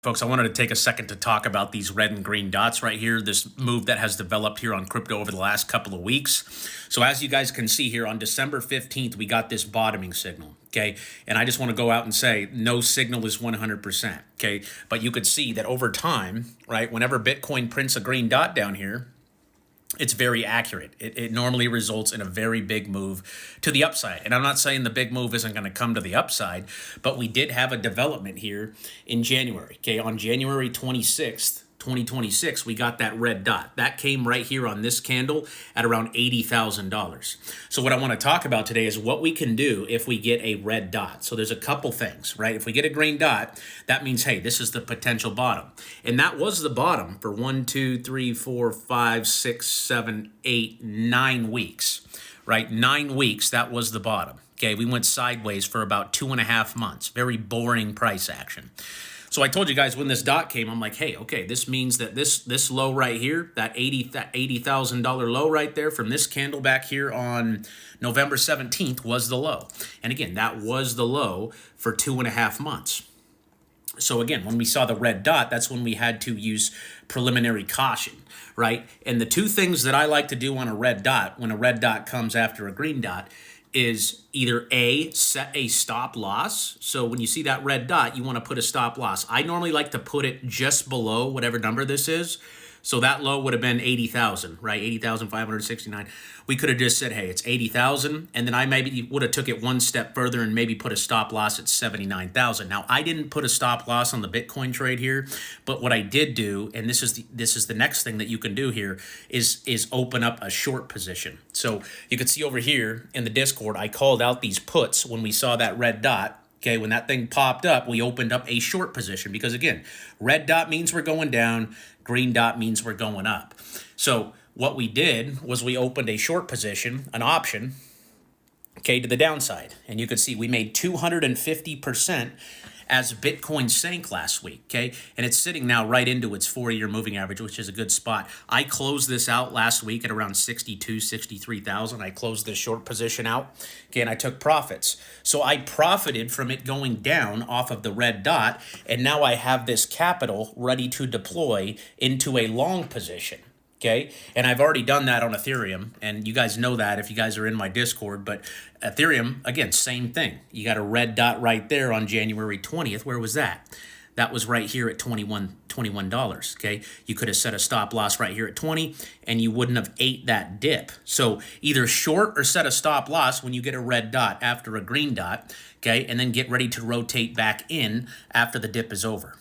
Folks, I wanted to take a second to talk about these red and green dots right here, this move that has developed here on crypto over the last couple of weeks. So as you guys can see here, on December 15th, we got this bottoming signal, okay? And I just want to go out and say no signal is 100%, okay? But you could see that over time, right, whenever Bitcoin prints a green dot down here, it's very accurate. It normally results in a very big move to the upside. And I'm not saying the big move isn't going to come to the upside, but we did have a development here in January. Okay, on January 26th, 2026, we got that red dot. That came right here on this candle at around $80,000. So what I want to talk about today is what we can do if we get a red dot. So there's a couple things, right? If we get a green dot, that means, hey, this is the potential bottom. And that was the bottom for 1, 2, 3, 4, 5, 6, 7, 8, 9 weeks, right? 9 weeks, that was the bottom. Okay, we went sideways for about 2.5 months. Very boring price action. So I told you guys when this dot came, I'm like, hey, okay, this means that this low right here, that $80,000 low right there from this candle back here on November 17th was the low. And again, that was the low for 2.5 months. So again, when we saw the red dot, that's when we had to use preliminary caution, right? And the two things that I like to do on a red dot, when a red dot comes after a green dot, is either A, set a stop loss. So when you see that red dot, you want to put a stop loss. I normally like to put it just below whatever number this is. So that low would have been 80,000, right? 80,569. We could have just said, hey, it's 80,000. And then I maybe would have took it one step further and maybe put a stop loss at 79,000. Now, I didn't put a stop loss on the Bitcoin trade here, but what I did do, and this is the next thing that you can do here, is open up a short position. So you can see over here in the Discord, I called out these puts when we saw that red dot. Okay, when that thing popped up, we opened up a short position because, again, red dot means we're going down, green dot means we're going up. So what we did was we opened a short position, an option, okay, to the downside. And you can see we made 250% as Bitcoin sank last week, okay? And it's sitting now right into its 4-year moving average, which is a good spot. I closed this out last week at around 62, 63,000. I closed this short position out, okay, and I took profits. So I profited from it going down off of the red dot, and now I have this capital ready to deploy into a long position. Okay, and I've already done that on Ethereum, and you guys know that if you guys are in my Discord, but Ethereum, again, same thing. You got a red dot right there on January 20th. Where was that? That was right here at $21, okay? You could have set a stop loss right here at 20, and you wouldn't have ate that dip. So either short or set a stop loss when you get a red dot after a green dot, okay? And then get ready to rotate back in after the dip is over.